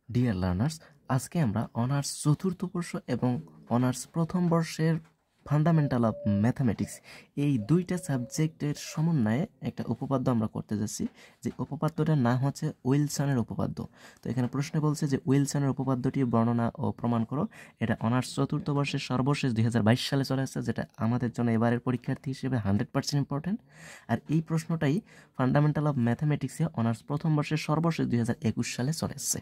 Dear learners, আজকে আমরা honours চতুর্থ বর্ষ এবং অনার্স প্রথম বর্ষের ফান্ডামেন্টাল অফ ম্যাথামেটিক্স এই দুইটা সাবজেক্টের সমন্বয়ে একটা উপপাদ্য আমরা করতে যাচ্ছি। যে উপপাদ্যটার নাম হচ্ছে উইলসনের উপপাদ্য। তো এখানে প্রশ্নে বলছে যে উইলসনের উপপাদ্যটি বর্ণনা ও প্রমাণ করো। এটা অনার্স চতুর্থ বর্ষের সর্বশেষ 2022 সালে চলে আসছে, যেটা আমাদের জন্য এবারের পরীক্ষার্থী হিসেবে 100% ইম্পর্টেন্ট। আর এই প্রশ্নটাই ফান্ডামেন্টাল অফ ম্যাথামেটিক্সে অনার্স প্রথম বর্ষের সর্বশেষ 2021 সালে চলে এসছে।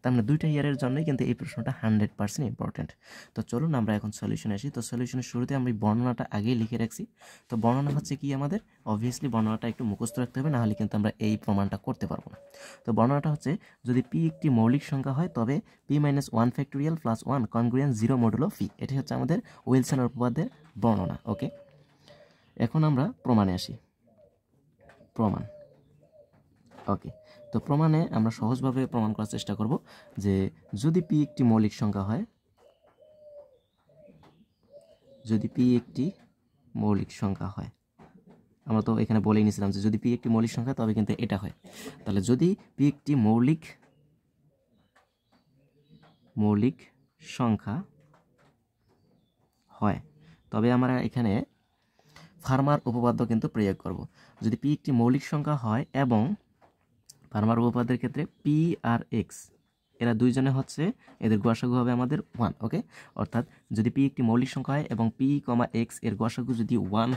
তার মানে দুইটা ইয়ারের জন্যই কিন্তু এই প্রশ্নটা 100% ইম্পর্টেন্ট। তো চলুন আমরা এখন সলিউশনে আসি। তো সলিউশনের শুরুতে আমি বর্ণনাটা আগেই লিখে রাখছি। তো বর্ণনা হচ্ছে কি, আমাদের অবভিয়াসলি বর্ণনাটা একটু মুখস্থ রাখতে হবে, নাহলে কিন্তু আমরা এই প্রমাণটা করতে পারবো না। তো বর্ণনাটা হচ্ছে, যদি পি একটি মৌলিক সংখ্যা হয় তবে p-1 factorial plus 1 congruent 0 modulo P. এটি হচ্ছে আমাদের উইলসনের উপপাদ্যের বর্ণনা। ওকে, এখন আমরা প্রমাণে আসি। প্রমাণ। ওকে, তো প্রমাণে আমরা সহজভাবে প্রমাণ করার চেষ্টা করব যে যদি পি একটি মৌলিক সংখ্যা হয়, যদি পি একটি মৌলিক সংখ্যা হয়, আমরা তো এখানে বলেই নিয়েছিলাম যে যদি পি একটি মৌলিক সংখ্যা তবে কিন্তু এটা হয়। তাহলে যদি পি একটি মৌলিক সংখ্যা হয় তবে আমরা এখানে ফার্মার উপপাদ্য কিন্তু প্রয়োগ করব। যদি পি একটি মৌলিক সংখ্যা হয় এবং ফার্মার উপপাদ্যের ক্ষেত্রে পি আর এক্স এরা দুইজনে হচ্ছে, এদের গসাগু হবে আমাদের 1। ওকে, অর্থাৎ যদি পি একটি মৌলিক সংখ্যা হয় এবং পি কমা এক্স এর গসাগু যদি 1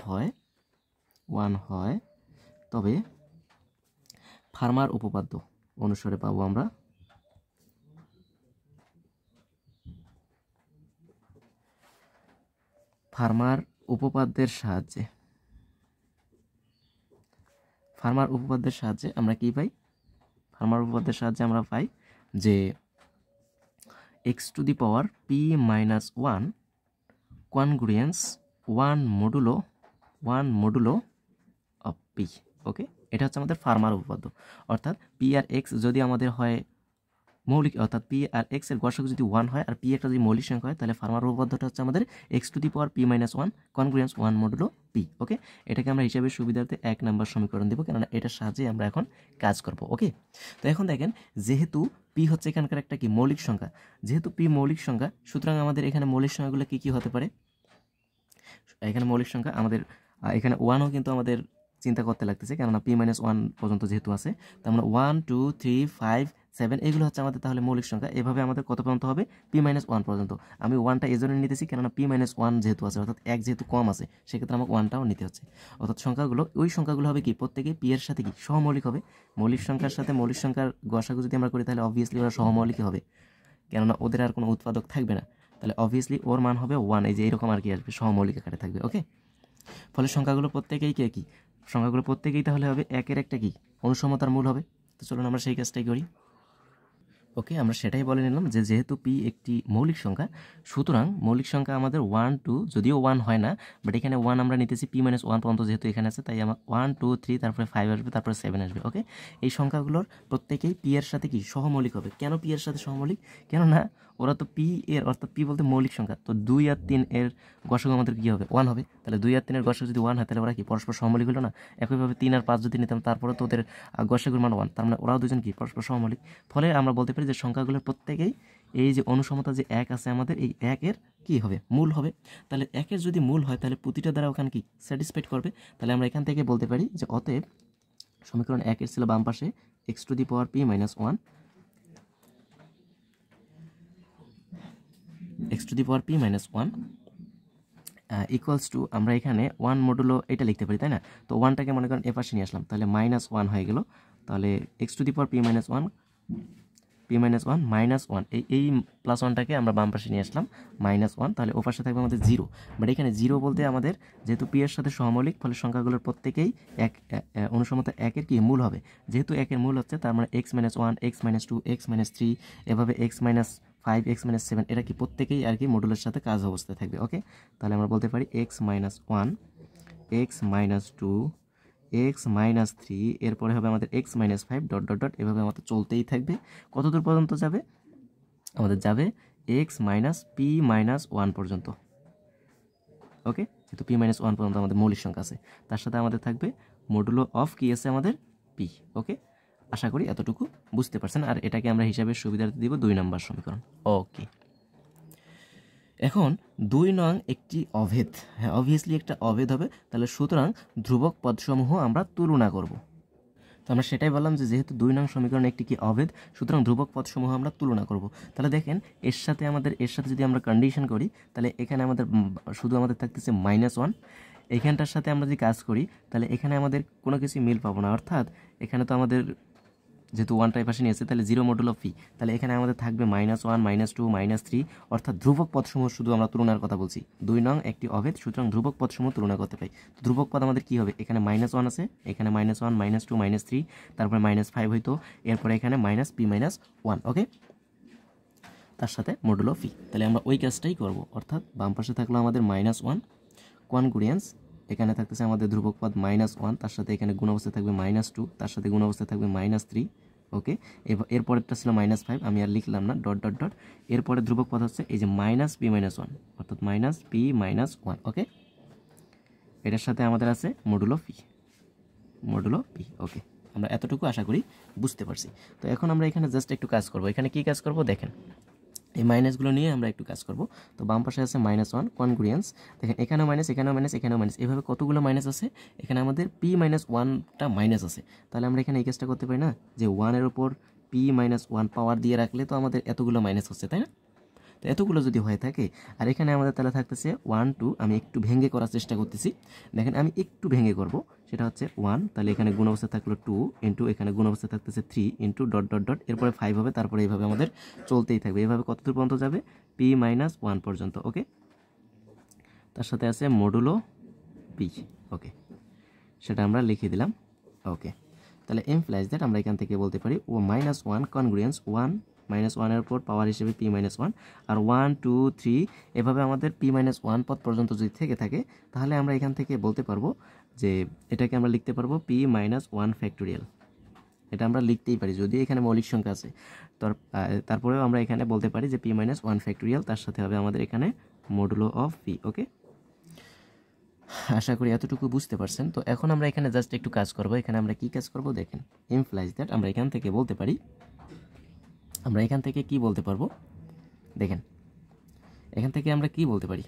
হয় তবে ফার্মার উপপাদ্য অনুসারে পাবো আমরা ফার্মার উপপাদ্যের সাহায্যে আমরা কি পাই? ফার্মার উপপাদ্যের সাহায্যে আমরা পাই যে X to the power p-1 congruence 1 modulo of P. Okay, এটা হচ্ছে আমাদের ফার্মার উপপাদ্য। অর্থাৎ পি আর এক্স যদি আমাদের হয় মৌলিক, অর্থাৎ পি আর এক্স এর গসাগু যদি 1 হয় আর পি একটা যদি মৌলিক সংখ্যা হয়, তাহলে ফার্মার উপপাদ্যটা হচ্ছে আমাদের X to the power p-1 congruence 1 modulo P. Okay, এটাকে আমরা হিসাবের সুবিধার্থে 1 নম্বর সমীকরণ দেবো, কেননা এটার সাহায্যে আমরা এখন কাজ করব। ওকে, তো এখন দেখেন, যেহেতু পি হচ্ছে এখানকার একটা কি মৌলিক সংখ্যা, যেহেতু পি মৌলিক সংখ্যা, সুতরাং আমাদের এখানে মৌলিক সংখ্যাগুলো কি কি হতে পারে? এখানে মৌলিক সংখ্যা আমাদের এখানে 1ও কিন্তু আমাদের চিন্তা করতে লাগতেছে, কেননা p-1 পর্যন্ত যেহেতু আছে। তার মানে 1 2 3 5 7 এগুলো হচ্ছে আমাদের তাহলে মৌলিক সংখ্যা। এভাবে আমাদের কত পর্যন্ত হবে? p-1 পর্যন্ত। আমি 1টা এই জন্য নিতেছি কেননা p-1 যেহেতু আছে, অর্থাৎ 1 যেহেতু কম আছে, সেক্ষেত্রে আমাকে 1টাও নিতে হচ্ছে। অর্থাৎ ওই সংখ্যাগুলো হবে কি প্রত্যেকেই p এর সাথে কি সহমৌলিক হবে। মৌলিক সংখ্যার সাথে মৌলিক সংখ্যার গসাগু যদি আমরা করি, তাহলে অবভিয়াসলি ওরা সহমৌলিক হবে, কেননা ওদের আর কোনো উৎপাদক থাকবে না। তাহলে অবভিয়াসলি ওর মান হবে 1, এই যে এরকম আর কি আসবে, সহমৌলিক আকারে থাকবে। ওকে, ফলে সংখ্যাগুলো প্রত্যেকেই তাহলে হবে 1-এর একটা কি অনুসমতার মূল হবে। তো চলুন আমরা সেই কাজটাই করি। ওকে, আমরা সেটাই বলে নিলাম যে যেহেতু পি একটি মৌলিক সংখ্যা, সুতরাং মৌলিক সংখ্যা আমাদের 1 2, যদিও 1 হয় না, বাট এখানে 1 আমরা নিতেছি p-1 পর্যন্ত যেহেতু এখানে আছে, তাই আমার 1 2 3 তারপরে 5 আসবে, তারপরে 7 আসবে। ওকে, এই সংখ্যাগুলোর প্রত্যেকেই পি এর সাথে কি সহমৌলিক হবে। কেন পি এর সাথে সহমৌলিক? কেননা ওরা তো পি এর, অর্থাৎ পি বলতে মৌলিক সংখ্যা, তো 2 আর 3 এর গসাগু আমাদের কি হবে? 1 হবে। তাহলে 2 আর 3 এর গসাগু যদি 1 হয়, তাহলে ওরা কি পরস্পর সহমৌলিক হলো না? একইভাবে 3 আর 5 যদি নিতাম, তারপরে তো ওদের গসাগুর মান 1, তার মানে ওরাও দুজন কি পরস্পর সহমৌলিক। ফলে আমরা বলতে পারি যে সংখ্যাগুলোর প্রত্যেকেই এই যে অনুসমতা যে 1 আছে আমাদের, এই 1-এর কি হবে? মূল হবে। তাহলে 1-এর যদি মূল হয়, তাহলে প্রতিটা দ্বারা ওখানে কি স্যাটিসফাইড করবে। তাহলে আমরা এখান থেকে বলতে পারি যে অতএব সমীকরণ 1-এর ছিল বাম পাশে x two the power p-1 equals to, আমরা এখানে 1 মডুলো এটা লিখতে পারি, তাই না? তো 1টাকে মনে করেন এপাশে নিয়ে আসলাম, তাহলে -1 হয়ে গেল। তাহলে x two the power p-1 -1 এই প্লাস 1টাকে আমরা বাম পাশে নিয়ে আসলাম -1, তাহলে ও পাশে থাকবে আমাদের 0। বাট এখানে 0 বলতে আমাদের যেহেতু পি এর সাথে সহমৌলিক, ফলে সংখ্যাগুলোর প্রত্যেকেই অনুসমতা 1-এর কি মূল হবে। যেহেতু 1-এর মূল হচ্ছে, তার মানে x-1 x-2 x-3 এভাবে x-5 x-7 এরা কি প্রত্যেকেই আর কি মডুলের সাথে কাজ অবস্থায় থাকবে। ওকে, তাহলে আমরা বলতে পারি x-1 x-2 x-3 এরপরে হবে আমাদের x-5 ডট ডট ডট, এভাবে আমাদের চলতেই থাকবে। কতদূর পর্যন্ত যাবে? আমাদের যাবে x-p-1 পর্যন্ত। ওকে, যেহেতু p-1 পর্যন্ত আমাদের মৌলিক সংখ্যা আছে, তার সাথে আমাদের থাকবে মডুলো অফ কি আছে আমাদের? p। ওকে, আশা করি এতটুকু বুঝতে পারছেন। আর এটাকে আমরা হিসাবের সুবিধার্থে দিব 2 নম্বর সমীকরণ। ওকে, এখন 2 নং একটি অভেদ, হ্যাঁ অবভিয়াসলি একটা অভেদ হবে, তাহলে সুতরাং ধ্রুবক পদসমূহ আমরা তুলনা করব। তো আমরা সেটাই বললাম যে যেহেতু 2 নং সমীকরণ একটি কি অভেদ, সুতরাং ধ্রুবক পদসমূহ আমরা তুলনা করব। তাহলে দেখেন এর সাথে যদি আমরা কন্ডিশন করি, তাহলে এখানে আমাদের শুধু আমাদের থাকতেছে -1, এখানটার সাথে আমরা যদি কাজ করি তাহলে এখানে আমাদের কোনো কিছু মিল পাবো না, অর্থাৎ এখানে তো আমাদের যেহেতু 1 টাই পাশে নিয়েছে তাহলে 0 মডুলো পি, তাহলে এখানে আমাদের থাকবে -1, -2, -3, অর্থাৎ ধ্রুবক পদসমূহ শুধু আমরা তুলনার কথা বলছি। 2 নং একটি অভেদ, সুতরাং ধ্রুবক পদসমূহ তুলনা করতে পাই। ধ্রুবক পদ আমাদের কি হবে, এখানে -1 আছে, এখানে -1, -2, -3, তারপরে -5 হইতো, এরপরে এখানে -p-1, ওকে, তার সাথে মডুলো পি। তাহলে আমরা ওই কাজটাই করব, অর্থাৎ বাম পাশে থাকলো আমাদের -1 কনগ্রুয়েন্স, এখানে থাকতেছে আমাদের ধ্রুবক পদ -1, তার সাথে এখানে গুণ অবস্থায় থাকবে -2, তার সাথে গুণ অবস্থায় থাকবে -3, ওকে। এরপরেরটা ছিল -5, আমি আর লিখলাম না, ডট ডট ডট। এরপরে ধ্রুবক পদ হচ্ছে এই যে -p-1, অর্থাৎ -p-1, ওকে। এটার সাথে আমাদের আছে মডুলো পি, ওকে। আমরা এতটুকু আশা করি বুঝতে পারছি। তো এখন আমরা এখানে জাস্ট একটু কাজ করব। এখানে কি কাজ করব দেখেন, এই মাইনাসগুলো নিয়ে আমরা একটু কাজ করব। তো বাম পাশে আছে -1 কনগ্রুয়েন্স, দেখেন এখানেও মাইনাস, এখানেও মাইনাস, এখানেও মাইনাস, এভাবে কতগুলো মাইনাস আছে, এখানে আমাদের p-1টা মাইনাস আছে। তাহলে আমরা এখানে এই কাজটা করতে পারি না যে 1-এর উপর p-1 পাওয়ার দিয়ে রাখলে তো আমাদের এতগুলো মাইনাস হচ্ছে, তাই না? তো এতগুলো যদি হয়ে থাকে, আর এখানে আমাদের তাহলে থাকতেছে 1, 2, আমি একটু ভেঙে করার চেষ্টা করতেছি। দেখেন আমি একটু ভেঙে করব, সেটা হচ্ছে 1, তাহলে এখানে গুণ অবস্থা থাকলো 2 ইন্টু, এখানে গুণ অবস্থা থাকতেছে 3 ইন্টু, ডট ডট ডট, এরপরে 5 হবে, তারপরে এইভাবে আমাদের চলতেই থাকবে। এইভাবে কত দূর পর্যন্ত যাবে, p-1 পর্যন্ত, ওকে। তার সাথে আছে মডুলো পি, ওকে, সেটা আমরা লিখে দিলাম, ওকে। তাহলে ইমপ্লাইজ দ্যাট আমরা এখান থেকে বলতে পারি -1 কনগ্রুয়েন্স 1-1-এর উপর পাওয়ার হিসেবে p-1, আর 1, 2, 3 এভাবে আমাদের p-1 পদ পর্যন্ত যদি থেকে থাকে, তাহলে আমরা এখান থেকে বলতে পারবো যে এটাকে আমরা লিখতে পারবো p-1 ফ্যাক্টোরিয়াল। এটা আমরা লিখতেই পারি যদি এখানে মৌলিক সংখ্যা আছে। তারপরেও আমরা এখানে বলতে পারি যে p-1 ফ্যাক্টোরিয়াল, তার সাথে হবে আমাদের এখানে মডুলো অফ পি, ওকে। আশা করি এতটুকু বুঝতে পারছেন। তো এখন আমরা এখানে জাস্ট একটু কাজ করব। এখানে আমরা কি কাজ করব দেখেন, ইমপ্লাইজ দ্যাট আমরা এখান থেকে বলতে পারি, আমরা এখান থেকে কি বলতে পারবো দেখেন, এখান থেকে আমরা কি বলতে পারি,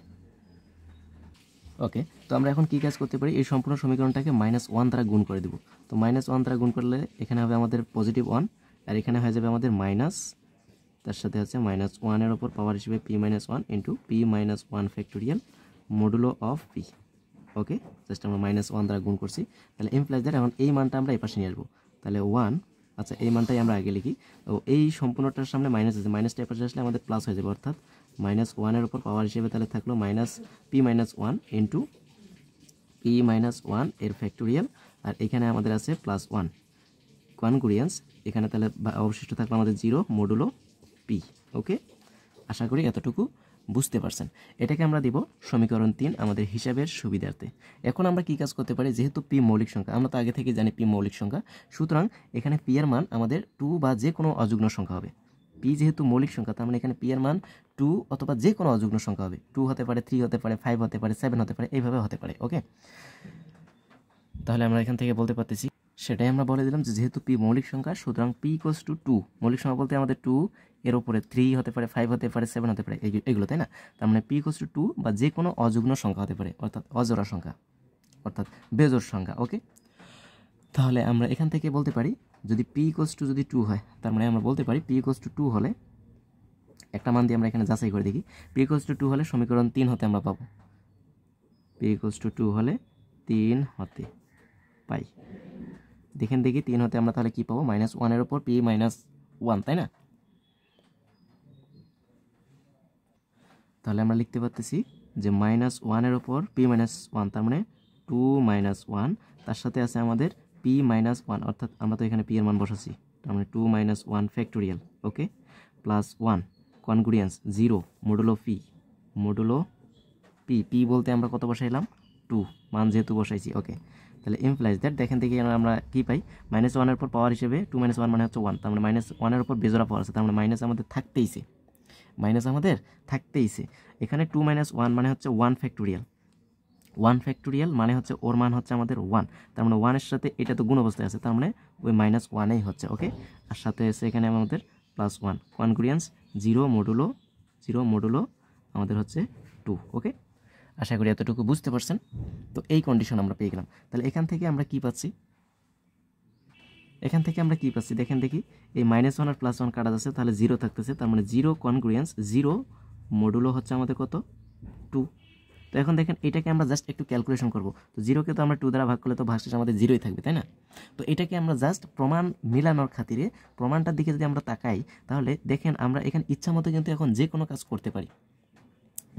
ওকে। তো আমরা এখন কি কাজ করতে পারি, এই সম্পূর্ণ সমীকরণটাকে -1 দ্বারা গুণ করে দেব। তো -1 দ্বারা গুণ করলে এখানে হবে আমাদের +1, আর এখানে হয়ে যাবে আমাদের মাইনাস, তার সাথে হচ্ছে -1-এর উপর পাওয়ার হিসেবে p-1 into p-1 factorial modulo of P, okay. Just আমরা -1 দ্বারা গুণ করছি। তাহলে ইমপ্লাইজ দ্যাট এখন এই মানটা আমরা এই পাশে নিয়ে আসবো। তাহলে 1, আচ্ছা এই মানটাই আমরা আগে লিখি। তো এই সম্পূর্ণটার সামনে মাইনাস আছে, মাইনাসটা এই পাশে আসলে আমাদের প্লাস হয়ে যাবে, অর্থাৎ -1-এর উপর পাওয়ার হিসেবে তাহলে থাকলো p-1 ইন্টু p-1 এর ফ্যাক্টোরিয়াল, আর এখানে আমাদের আছে +1 কনগ্রুয়েন্স, এখানে তাহলে অবশিষ্ট থাকলো আমাদের 0 মডুলো পি, ওকে। আশা করি এতটুকু বুঝতে পারছেন। এটাকে আমরা দিব সমীকরণ 3 আমাদের হিসাবের সুবিধার্থে। এখন আমরা কি কাজ করতে পারি, যেহেতু পি মৌলিক সংখ্যা, আমরা তো আগে থেকে জানি পি মৌলিক সংখ্যা, সুতরাং এখানে পি এর মান আমাদের 2 বা যে কোনো অযুগ্ন সংখ্যা হবে। পি যেহেতু মৌলিক সংখ্যা, তার মানে এখানে পি এর মান 2 অথবা যে কোনো অযুগ্ন সংখ্যা হবে। 2 হতে পারে, 3 হতে পারে, 5 হতে পারে, 7 হতে পারে, এইভাবে হতে পারে, ওকে। তাহলে আমরা এখান থেকে বলতে পারতেছি, সেটাই আমরা বলে দিলাম যে যেহেতু পি মৌলিক সংখ্যা, সুতরাং p = 2, মৌলিক সংখ্যা বলতে আমাদের 2 এর উপরে 3 হতে পারে, 5 হতে পারে, 7 হতে পারে, এগুলো, তাই না? তার মানে p = 2 বা যে কোনো অযুগ্ন সংখ্যা হতে পারে, অর্থাৎ অজোড়া সংখ্যা, অর্থাৎ বেজোড় সংখ্যা, ওকে। তাহলে আমরা এখান থেকে বলতে পারি যদি p যদি 2 হয়, তার মানে আমরা বলতে পারি p = 2 হলে, একটা মান দিয়ে আমরা এখানে যাচাই করে দেখি, p = 2 হলে সমীকরণ 3 হতে আমরা পাবো, p = 2 হলে 3 হতে পাই। দেখেন দেখি 3 হতে আমরা তাহলে কি পাবো, -1-এর উপর p-1, তাই না? তাহলে আমরা লিখতে পারতেছি যে -1-এর উপর p-1, তার মানে 2 - 1, তার সাথে আছে আমাদের p-1, অর্থাৎ আমরা তো এখানে p এর মান বসাচ্ছি, তার মানে 2 - 1 ফ্যাক্টোরিয়াল, ওকে, +1 কনগ্রুয়েন্স 0 মডুলো পি বলতে আমরা কত বসাইলাম, 2 মান যেহেতু বসাইছি, ওকে। তাহলে ইমপ্লাইজ দ্যাট দেখেন দেখি আমরা কি পাই, -1-এর উপর পাওয়ার হিসেবে 2 - 1 মানে হচ্ছে 1, তার মানে -1-এর উপর বেজোড়া পাওয়ার আছে, তার মানে মাইনাস আমাদের থাকতেইছে, এখানে 2 - 1 মানে হচ্ছে 1 ফ্যাক্টোরিয়াল, 1 ফ্যাক্টোরিয়াল মানে হচ্ছে ওর মান হচ্ছে আমাদের 1, তার মানে 1 এর সাথে এটা তো গুণ অবস্থায় আছে, তার মানে ওই -1এই হচ্ছে। ওকে, আর সাথে আছে এখানে আমাদের +1 কনগ্রুয়েন্স 0 মডুলো আমাদের হচ্ছে 2। ওকে, আশা করি এতটুকু বুঝতে পারছেন। তো এই কন্ডিশন আমরা পেয়ে গেলাম। তাহলে এখান থেকে আমরা কি পাচ্ছি, দেখেন দেখি, এই -1 আর +1 কাটা যাচ্ছে, তাহলে 0 থাকতেছে, তার মানে 0 কনগ্রুয়েন্স 0 মডুলো হচ্ছে আমাদের কত 2। তো এখন দেখেন এটাকে আমরা জাস্ট একটু ক্যালকুলেশন করব। তো 0কে তো আমরা 2 দ্বারা ভাগ করলে তো ভাগশেষ আমাদের 0ই থাকবে, তাই না? তো এটাকে আমরা জাস্ট প্রমাণ মিলানোর খাতিরে প্রমাণটার দিকে যদি আমরা তাকাই, তাহলে দেখেন আমরা এখানে ইচ্ছা মতো কিন্তু এখন যে কোনো কাজ করতে পারি,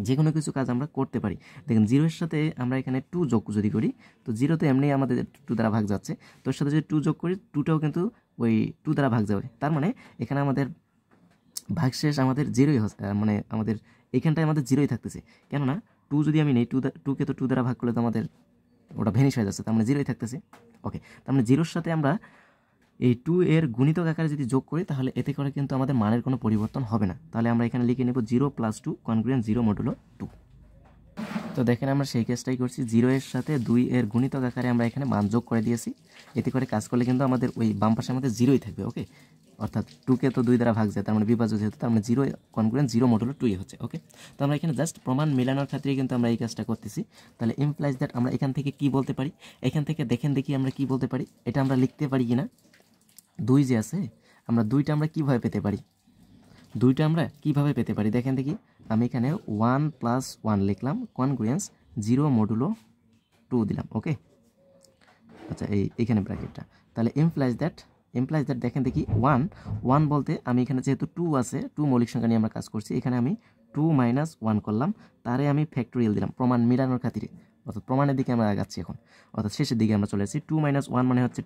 যে কোনো কিছু কাজ আমরা করতে পারি। দেখেন 0 এর সাথে আমরা এখানে 2 যোগ যদি করি, তো 0 তো এমনি আমাদের 2 দ্বারা ভাগ যাচ্ছে, তো এর সাথে যদি 2 যোগ করি 2টাও কিন্তু ওই 2 দ্বারা ভাগ যাবে, তার মানে এখানে আমাদের ভাগশেষ আমাদের 0ই মানে আমাদের এখানটায় আমাদের 0ই থাকতেছে। কেননা 2 যদি আমি নেই, 2কে তো 2 দ্বারা ভাগ করলে তো আমাদের ওটা ভ্যানিশ হয়ে যাচ্ছে, তার মানে 0ই থাকতেছে। ওকে, তার মানে 0-র সাথে আমরা এই 2 এর গুণিতক আকারে যদি যোগ করি, তাহলে এতে করে কিন্তু আমাদের মানের কোনো পরিবর্তন হবে না। তাহলে আমরা এখানে লিখে নেব 0 + 2 কনগ্রুয়েন্ট 0 মডুলো 2। তো দেখেন আমরা সেই কেসটাই করছি, 0 এর সাথে 2 এর গুণিতক আকারে আমরা এখানে মান যোগ করে দিয়েছি। এতে করে কাজ করলে কিন্তু আমাদের ওই বাম পাশে আমাদের 0ই থাকবে। ওকে, অর্থাৎ 2কে তো 2 দ্বারা ভাগ যায়, তার মানে বিভাজ্য যেহেতু, তার মানে 0 কনগ্রুয়েন্ট 0 মডুলো 2 হচ্ছে। ওকে, তো আমরা এখানে জাস্ট প্রমাণ মেলানোর ক্ষেত্রে কিন্তু আমরা এই কাজটা করতেছি। তাহলে ইমপ্লাইজ দ্যাট আমরা এখান থেকে কি বলতে পারি, এখান থেকে দেখেন দেখি আমরা কি বলতে পারি, এটা আমরা লিখতে পারি কিনা। 2 যে আছে, আমরা 2টা আমরা কিভাবে পেতে পারি, 2টা আমরা কিভাবে পেতে পারি দেখেন দেখি। আমি এখানে 1 + 1 লিখলাম, কনগ্রুয়েন্স 0 মডুলো 2 দিলাম। ওকে, আচ্ছা এইখানে ব্র্যাকেটটা, তাহলে ইমপ্লাইজ দ্যাট দেখেন দেখি 1 বলতে আমি এখানে যেহেতু 2 আছে, 2 মৌলিক সংখ্যা নিয়ে আমরা কাজ করছি, এখানে আমি 2 - 1 করলাম, তারে আমি ফ্যাক্টোরিয়াল দিলাম প্রমাণ মিলানোর খাতিরে, অর্থাৎ প্রমাণের দিকে আমরা আগাচ্ছি এখন, অর্থাৎ শেষের দিকে আমরা চলে আসছি। 2 - 1 মানে হচ্ছে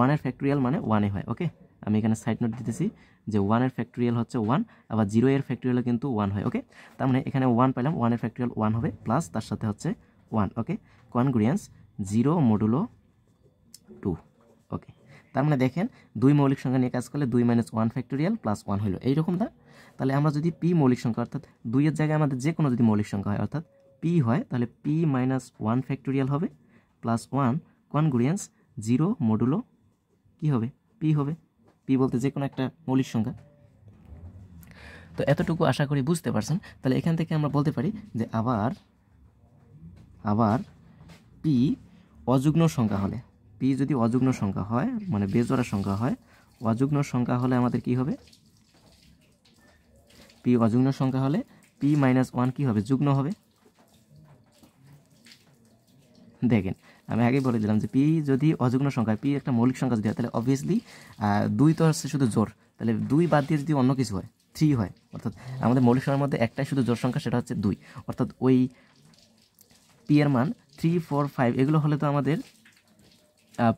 1 এর ফ্যাক্টোরিয়াল মানে 1 হয়। ওকে, আমি এখানে সাইড নোট দিতেছি যে 1 এর ফ্যাক্টোরিয়াল হচ্ছে 1, আবার 0 এর ফ্যাক্টোরিয়ালও কিন্তু 1 হয়। ওকে, তার মানে এখানে 1 পেলাম, 1 এর ফ্যাক্টোরিয়াল 1 হবে, প্লাস তার সাথে হচ্ছে 1। ওকে, কনগ্রুয়েন্স 0 মডুলো 2। ওকে, তার মানে দেখেন 2 মৌলিক সংখ্যা নিয়ে কাজ করলে 2 - 1 ফ্যাক্টোরিয়াল প্লাস 1 হলো এইরকমটা। তাহলে আমরা যদি p মৌলিক সংখ্যা, অর্থাৎ 2 এর জায়গায় আমাদের যে কোনো যদি মৌলিক সংখ্যা হয়, অর্থাৎ p হয়, তাহলে p - 1 ফ্যাক্টোরিয়াল হবে প্লাস 1 কনগ্রুয়েন্স 0 মডুলো কি হবে p হবে। p বলতে যে কোনো একটা মৌলিক সংখ্যা। তো এতটুকু আশা করি বুঝতে পারছেন। তাহলে এখান থেকে আমরা বলতে পারি যে আবার p অযুগ্ম সংখ্যা হলে, p যদি অযুগ্ম সংখ্যা হয় মানে বেজোড়া সংখ্যা হয়, অযুগ্ম সংখ্যা হলে আমাদের কি হবে, p অযুগ্ম সংখ্যা হলে p - 1 কি হবে, যুগ্ম হবে। দেখেন আমি আগেই বলে দিলাম যে p যদি অযুগ্ম সংখ্যা, p একটা মৌলিক সংখ্যা যদি হয়, তাহলে অবভিয়াসলি 2 তো হচ্ছে শুধু জোর, তাহলে 2 বাদ দিয়ে যদি অন্য কিছু হয় 3 হয়, অর্থাৎ আমাদের মৌলিক সংখ্যার মধ্যে একটাই শুধু জোর সংখ্যা, সেটা হচ্ছে 2, অর্থাৎ ওই p এর মান 3, 4, 5 এগুলো হলে তো আমাদের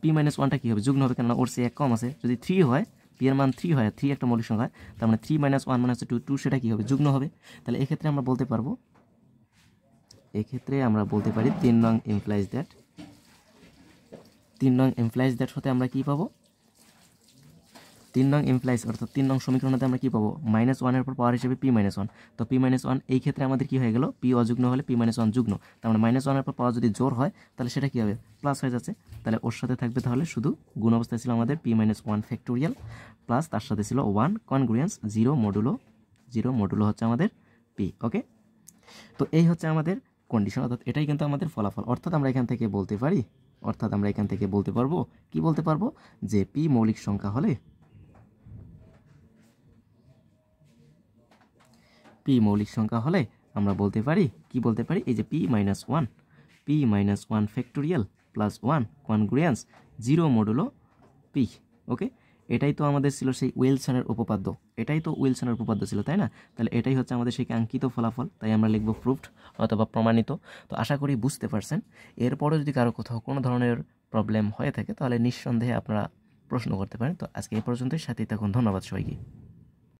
p - 1টা কী হবে, যুগ্ম হবে, কেননা ওর চেয়ে 1 কম আছে। যদি 3 হয়, p এর মান 3 হয়, 3 একটা মৌলিক সংখ্যা, তার মানে 3 - 1 মানে হচ্ছে 2, সেটা কী হবে, যুগ্ম হবে। তাহলে এক্ষেত্রে আমরা বলতে পারি 3 নং ইমপ্লাইজ দ্যাট হতে আমরা কি পাবো, 3 নং ইমপ্লাইজ অর্থাৎ 3 নং সমীকরণতে আমরা কি পাবো, -1 এর পর পাওয়ার হিসেবে p - 1। তো p - 1 এই ক্ষেত্রে আমাদের কি হয়ে গেল, p অযুগ্ম হলে p - 1 যুগ্ম, তার মানে -1 এর পর পাওয়ার যদি জোর হয়, তাহলে সেটা কি হবে, প্লাস হয়ে যাচ্ছে। তাহলে ওর সাথে থাকবে তাহলে শুধু গুণ অবস্থায় ছিল আমাদের p - 1 ফ্যাক্টোরিয়াল, প্লাস তার সাথে ছিল 1 কনগ্রুয়েন্স 0 মডুলো হচ্ছে আমাদের p। ওকে, তো এই হচ্ছে আমাদের কন্ডিশন, অর্থাৎ এটাই কিন্তু আমাদের ফলাফল। অর্থাৎ আমরা এখান থেকে বলতে পারবো কি বলতে পারবো যে p মৌলিক সংখ্যা হলে আমরা বলতে পারি এই যে p - 1 factorial plus 1 congruence 0 modulo p। ওকে, এটাই তো আমাদের ছিল সেই উইলসনের উপপাদ্য, ছিল, তাই না? তাহলে এটাই হচ্ছে আমাদের সেই কাঙ্ক্ষিত ফলাফল, তাই আমরা লিখব প্রুভড অথবা প্রমাণিত। তো আশা করি বুঝতে পারছেন। এরপরও যদি কারো কোথাও কোনো ধরনের প্রবলেম হয়ে থাকে, তাহলে নিঃসন্দেহে আপনারা প্রশ্ন করতে পারেন। তো আজকে এই পর্যন্তই, সাথেই থাকুন। ধন্যবাদ সবাইকে।